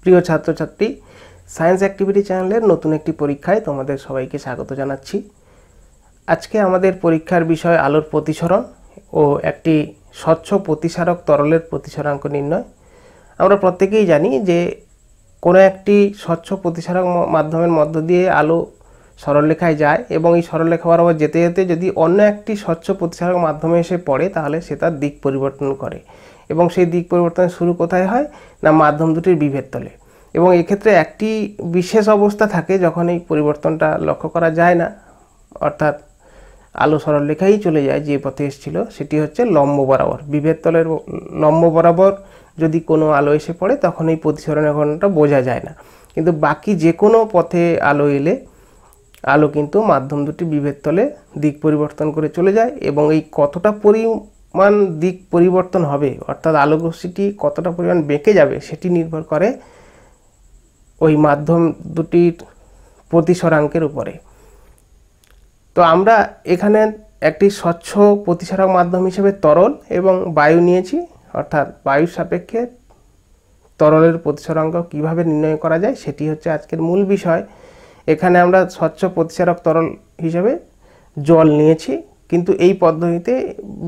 প্রিয় ছাত্রছাত্রী, science activity চ্যানেলের নতুন একটি পরীক্ষায় তোমাদের সবাইকে স্বাগত জানাচ্ছি। আজকে আমাদের পরীক্ষার বিষয় আলোর প্রতিসরণ ও একটি স্বচ্ছ প্রতিসারক তরলের প্রতিসরাঙ্ক নির্ণয়। আমরা প্রত্যেকেই জানি যে কোনো একটি স্বচ্ছ প্রতিসারক মাধ্যমের মধ্য দিয়ে আলো সরলরেখায় যায় এবং এই সরলরেখা বরাবর যেতে যেতে যদি অন্য একটি স্বচ্ছ প্রতিসারক মাধ্যমে এসে পড়ে তাহলে সে তার দিক পরিবর্তন করে এবং সেই দিক পরিবর্তনের শুরু কোথায় হয় না মাধ্যম দুটির বিভেদ তলে। এবং এক্ষেত্রে একটি বিশেষ অবস্থা থাকে যখন এই পরিবর্তনটা লক্ষ্য করা যায় না, অর্থাৎ আলো সরলরেখায় চলে যায় যে পথে এসেছিল, সেটি হচ্ছে লম্ব বরাবর। বিভেদ তলের লম্ব বরাবর যদি কোনো আলো এসে পড়ে তখন এই প্রতিসরণের ঘটনাটা বোঝা যায় না, কিন্তু বাকি যে কোনো পথে আলো এলে আলো কিন্তু মাধ্যম দুটি বিভেদ তলে দিক পরিবর্তন করে চলে যায় এবং এই কতটা পরিমাণ দিক পরিবর্তন হবে, অর্থাৎ আলোকরশ্মিটি কতটা পরিমাণ বেঁকে যাবে, সেটি নির্ভর করে ওই মাধ্যম দুটির প্রতিসরাঙ্কের উপরে। তো আমরা এখানে একটি স্বচ্ছ প্রতিসারক মাধ্যম হিসেবে তরল এবং বায়ু নিয়েছি, অর্থাৎ বায়ুর সাপেক্ষে তরলের প্রতিসরাঙ্ক কিভাবে নির্ণয় করা যায় সেটি হচ্ছে আজকের মূল বিষয়। এখানে আমরা স্বচ্ছ প্রতিসারক তরল হিসেবে জল নিয়েছি, কিন্তু এই পদ্ধতিতে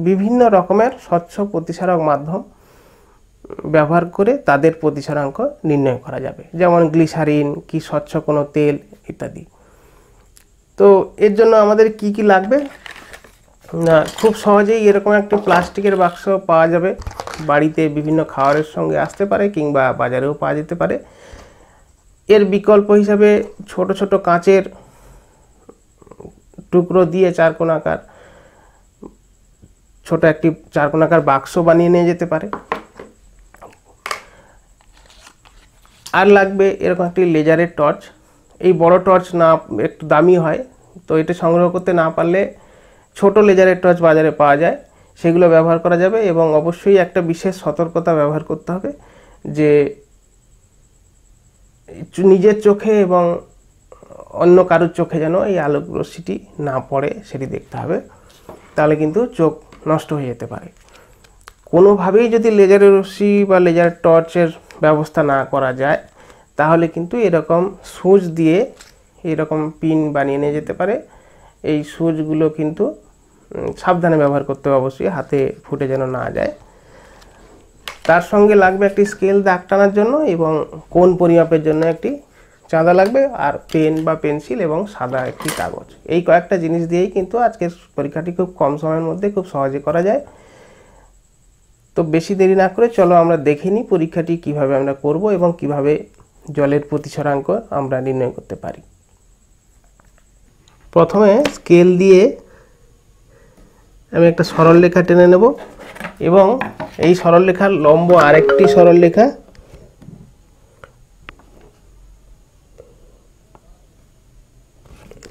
বিভিন্ন রকমের স্বচ্ছ প্রতিসারক মাধ্যম ব্যবহার করে তাদের প্রতিসরাঙ্ক নির্ণয় করা যাবে, যেমন গ্লিসারিন কি স্বচ্ছ কোনো তেল ইত্যাদি। তো এর জন্য আমাদের কি কি লাগবে না, খুব সহজেই এরকম একটা প্লাস্টিকের বাক্স পাওয়া যাবে, বাড়িতে বিভিন্ন খাবারের সঙ্গে আসতে পারে কিংবা বাজারেও পাওয়া যেতে পারে। এর বিকল্প হিসাবে ছোট ছোট কাঁচের টুকরো দিয়ে চারকোণাকার ছোট একটি চারকোণাকার বাক্স বানিয়ে নিয়ে যেতে পারে। আর লাগবে এরকম একটি লেজারের টর্চ। এই বড় টর্চ না একটু দামি হয়, তো এটা সংগ্রহ করতে না পারলে ছোট লেজারের টর্চ বাজারে পাওয়া যায়, সেগুলো ব্যবহার করা যাবে। এবং অবশ্যই একটা বিশেষ সতর্কতা ব্যবহার করতে হবে যে নিজের চোখে এবং অন্য কারোর চোখে যেন এই আলোক রশ্মিটি না পড়ে সেটি দেখতে হবে, তাহলে কিন্তু চোখ নষ্ট হয়ে যেতে পারে। কোনোভাবেই যদি লেজারের রশ্মি বা লেজার টর্চের ব্যবস্থা না করা যায় তাহলে কিন্তু এরকম সুচ দিয়ে এরকম পিন বানিয়ে নিয়ে যেতে পারে। এই সুচগুলো কিন্তু সাবধানে ব্যবহার করতে হবে, অবশ্যই হাতে ফুটে যেন না যায়। তার সঙ্গে লাগবে একটি স্কেল দাগ টানার জন্য এবং কোণ পরিমাপের জন্য একটি চাঁদা লাগবে, আর পেন বা পেন্সিল এবং সাদা একটি কাগজ। এই কয়েকটা জিনিস দিয়েই কিন্তু আজকের পরীক্ষাটি খুব কম সময়ের মধ্যে খুব সহজে করা যায়। তো বেশি দেরি না করে চলো আমরা দেখে নিই পরীক্ষাটি কিভাবে আমরা করব এবং কিভাবে জলের প্রতিসরাঙ্ক আমরা নির্ণয় করতে পারি। প্রথমে স্কেল দিয়ে আমি একটা সরলরেখা টেনে নেব এবং এই সরলরেখার লম্ব আরেকটি সরলরেখা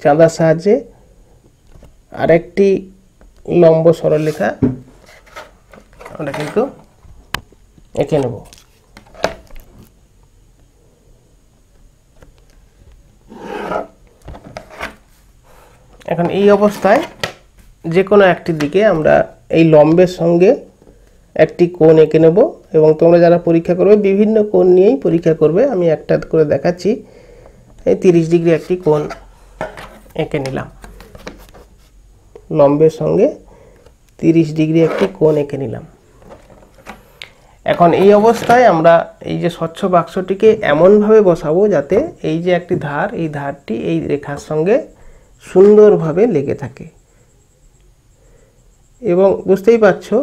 চাঁদার সাহায্যে আরেকটি লম্ব সরলরেখা আমরা কিন্তু এঁকে নেব। এখন এই অবস্থায় যে কোনো একটি দিকে আমরা এই লম্বের সঙ্গে একটি কোণ এঁকে নেব এবং তোমরা যারা পরীক্ষা করবে বিভিন্ন কোণ নিয়েই পরীক্ষা করবে। আমি একটা করে দেখাচ্ছি। এই 30 ডিগ্রি একটি কোণ এঁকে নিলাম, লম্বের সঙ্গে 30 ডিগ্রি একটি কোণ এঁকে নিলাম। এখন এই অবস্থায় আমরা এই যে স্বচ্ছ বাক্সটিকে এমনভাবে বসাবো যাতে এই যে একটি ধার, এই ধারটি এই রেখার সঙ্গে সুন্দরভাবে লেগে থাকে। এবং বুঝতেই পারছো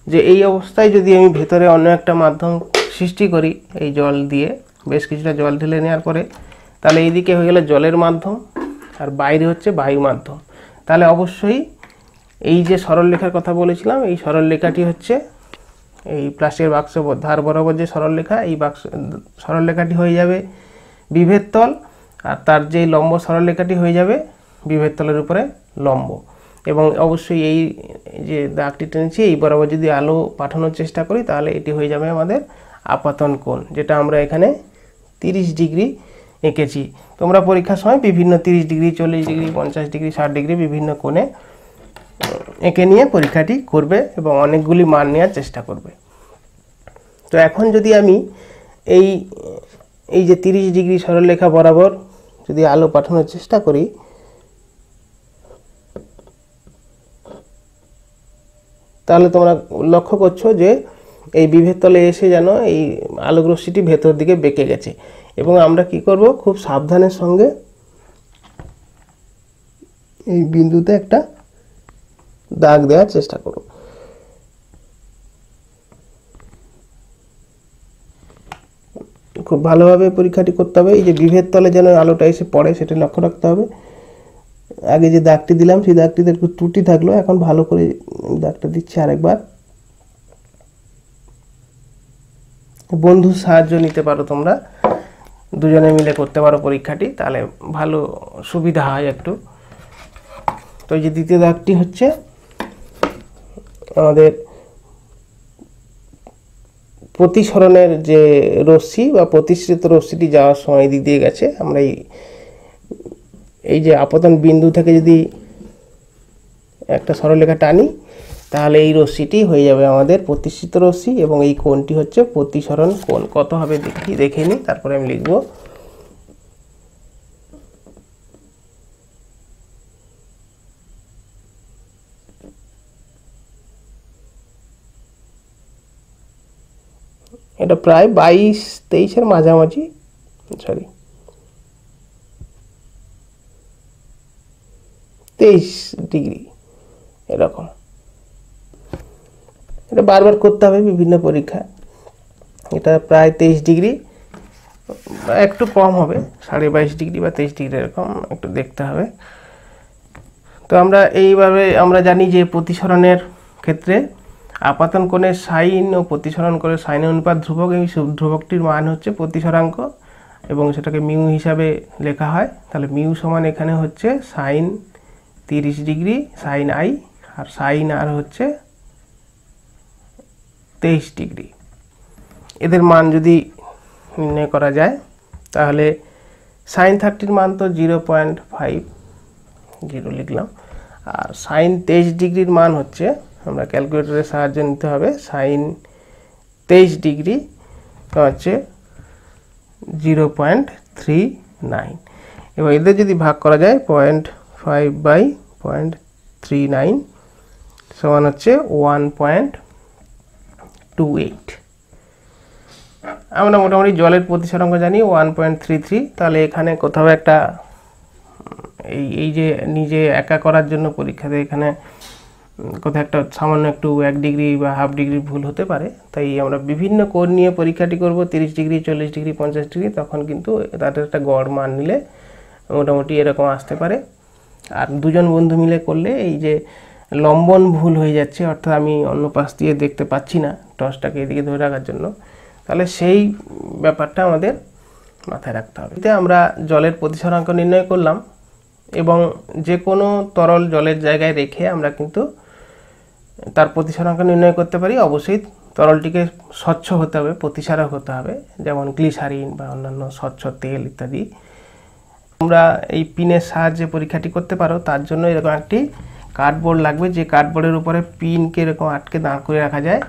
যে এই অবস্থায় যদি আমি ভেতরে অন্য একটা মাধ্যম সৃষ্টি করি এই জল দিয়ে, বেশ কিছুটা জল ঢেলে নেওয়ার পরে, তাহলে এইদিকে হয়ে গেল জলের মাধ্যম আর বাইরে হচ্ছে বায়ু মাধ্যম। তাহলে অবশ্যই এই যে সরলরেখার কথা বলেছিলাম, এই সরলরেখাটি হচ্ছে এই প্লাস্টিকের বাক্স ধার বরাবর যে সরলরেখা, এই বাক্স সরলরেখাটি হয়ে যাবে বিভেদ তল, আর তার যে লম্ব সরলরেখাটি হয়ে যাবে বিভেদ তলের উপরে লম্ব। এবং অবশ্যই এই যে দাগটি টেনেছি এই বরাবর যদি আলো পাঠানোর চেষ্টা করি তাহলে এটি হয়ে যাবে আমাদের আপাতন কোণ, যেটা আমরা এখানে 30 ডিগ্রি এঁকেছি। তোমরা পরীক্ষার সময় বিভিন্ন 30 ডিগ্রি, 40 ডিগ্রি, 50 ডিগ্রি, 60 ডিগ্রি বিভিন্ন কোণে এঁকে নিয়ে পরীক্ষাটি করবে এবং অনেকগুলি মান নেওয়ার চেষ্টা করবে। তো এখন যদি আমি এই এই যে 30 ডিগ্রি সরলরেখা বরাবর যদি আলো পাঠানোর চেষ্টা করি, তাহলে তোমরা লক্ষ্য করছো যে এই বিভেদ তলে এসে যেন এই আলোক রশ্মিটি ভেতর দিকে বেঁকে গেছে। এবং আমরা কি করব, খুব সাবধানের সঙ্গে এই বিন্দুতে একটা দাগ দেওয়ার চেষ্টা করব। খুব ভালোভাবে পরীক্ষাটি করতে হবে। এই যে বিভেদ তলে যেন আলোটা এসে পড়ে সেটা লক্ষ্য রাখতে হবে। আগে যে দাগটি দিলাম সেই দাগটিতে একটু ত্রুটি থাকলো, এখন ভালো করে দাগটা দিচ্ছি আরেকবার। বন্ধুর সাহায্য নিতে পারো, তোমরা দুজনে মিলে করতে পারো পরীক্ষাটি, তাহলে ভালো সুবিধা হয় একটু। তো এই যে দ্বিতীয় দাগটি হচ্ছে আমাদের প্রতিসরণের যে রশ্মি বা প্রতিসৃত রশ্মিটি যাওয়ার সময় দিক দিয়ে গেছে। আমরা এই যে আপতন বিন্দু থেকে যদি একটা সরলরেখা টানি, তাহলে এই রশ্মিটি হয়ে যাবে আমাদের প্রতিসৃত রশ্মি, এবং এই কোণটি হচ্ছে প্রতিসরণ কোণ। কত হবে দেখে নিই, তারপরে আমি লিখব। এটা প্রায় 22-23 মাঝামাঝি, সরি 23 ডিগ্রি এরকম। এটা বারবার করতে হবে বিভিন্ন পরীক্ষা। এটা প্রায় 23 ডিগ্রি, একটু কম হবে, 22.5 ডিগ্রি বা 23 ডিগ্রি এরকম একটু দেখতে হবে। তো আমরা এইভাবে আমরা জানি যে প্রতিসরণের ক্ষেত্রে আপাতন কোণের সাইন ও প্রতিসরণ কোণের সাইনের অনুপাত ধ্রুবক। এই ধ্রুবকটির মান হচ্ছে প্রতিসরাঙ্ক এবং সেটাকে মিউ হিসাবে লেখা হয়। তাহলে মিউ সমান এখানে হচ্ছে সাইন 30 ডিগ্রি সাইন আই, আর সাইন আর হচ্ছে 23 ডিগ্রি। এদের মান যদি নির্ণয় করা যায়, তাহলে সাইন 30 মান তো 0.50 লিখলাম, আর সাইন 23 ডিগ্রির মান হচ্ছে, আমরা ক্যালকুলেটরের সাহায্য নিতে হবে, সাইন 23 ডিগ্রি হচ্ছে 0.39। এবার এদের যদি ভাগ করা যায় 0.5/0.39 সমান হচ্ছে 1.28। আমরা মোটামুটি জলের প্রতিসরাঙ্ক জানি 1.33। তাহলে এখানে কোথাও একটা এই যে নিজে একা করার জন্য পরীক্ষাতে এখানে কোথাও একটা সামান্য একটু 1 ডিগ্রি বা হাফ ডিগ্রি ভুল হতে পারে। তাই আমরা বিভিন্ন কোণ নিয়ে পরীক্ষাটি করব, 30 ডিগ্রি 40 ডিগ্রি 50 ডিগ্রি, তখন কিন্তু তাদের একটা গড় মান নিলে মোটামুটি এরকম আসতে পারে। আর দুজন বন্ধু মিলে করলে এই যে লম্বন ভুল হয়ে যাচ্ছে, অর্থাৎ আমি অন্য পাশ দিয়ে দেখতে পাচ্ছি না টর্চটাকে এদিকে ধরে রাখার জন্য, তাহলে সেই ব্যাপারটা আমাদের মাথায় রাখতে হবে। এতে আমরা জলের প্রতিসরাঙ্ক নির্ণয় করলাম, এবং যে কোনো তরল জলের জায়গায় রেখে আমরা কিন্তু তার প্রতিসরাঙ্ক নির্ণয় করতে পারি। অবশ্যই তরলটিকে স্বচ্ছ হতে হবে, প্রতিসারক হতে হবে, যেমন গ্লিসারিন বা অন্যান্য স্বচ্ছ তেল ইত্যাদি। তোমরা এই পিনের সাহায্যে পরীক্ষাটি করতে পারো। তার জন্য এরকম একটি কার্ডবোর্ড লাগবে, যে কার্ডবোর্ডের উপরে পিনকে এরকম আটকে দাঁড় করে রাখা যায়।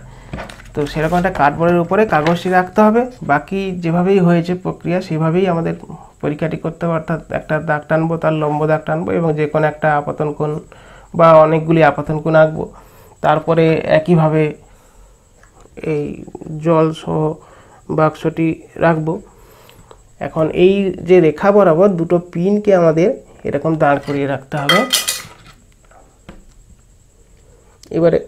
তো সেরকম একটা কার্ডবোর্ডের উপরে কাগজটি রাখতে হবে। বাকি যেভাবেই হয়েছে প্রক্রিয়া সেভাবেই আমাদের পরীক্ষাটি করতে হবে, অর্থাৎ একটা দাগ টানবো, তার লম্ব দাগ টানবো, এবং যে কোনো একটা আপতন কোণ বা অনেকগুলি আপতন কোণ আঁকবো। তারপরে একইভাবে এই জল সহ বাক্সটি রাখবো। এখন এই যে রেখা বরাবর দুটো পিনকে আমাদের এরকম দাঁড় করিয়ে রাখতে হবে। এবারে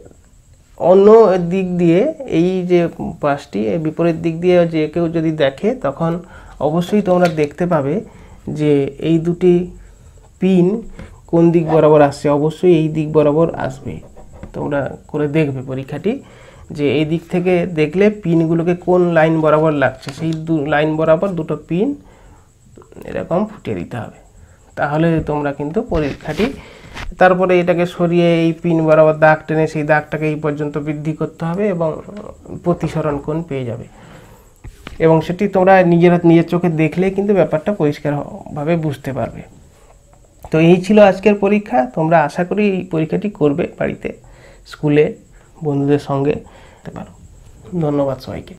অন্য দিক দিয়ে এই যে পাশটি বিপরীত দিক দিয়ে যে কেউ যদি দেখে, তখন অবশ্যই তোমরা দেখতে পাবে যে এই দুটি পিন কোন দিক বরাবর আসছে। অবশ্যই এই দিক বরাবর আসবে। তোমরা করে দেখবে পরীক্ষাটি, যে এই দিক থেকে দেখলে পিনগুলোকে কোন লাইন বরাবর লাগছে, সেই লাইন বরাবর দুটো পিন এরকম ফুটিয়ে দিতে হবে। তাহলে তোমরা কিন্তু পরীক্ষাটি, তারপরে এটাকে সরিয়ে এই পিন বরাবর দাগ টেনে সেই দাগটাকে এই পর্যন্ত বৃদ্ধি করতে হবে, এবং প্রতিসরণ কোণ পেয়ে যাবে। এবং সেটি তোমরা নিজের চোখে দেখলে কিন্তু ব্যাপারটা পরিষ্কারভাবে বুঝতে পারবে। তো এই ছিল আজকের পরীক্ষা। তোমরা আশা করি এই পরীক্ষাটি করবে বাড়িতে, স্কুলে বন্ধুদের সঙ্গে। ধন্যবাদ সবাইকে।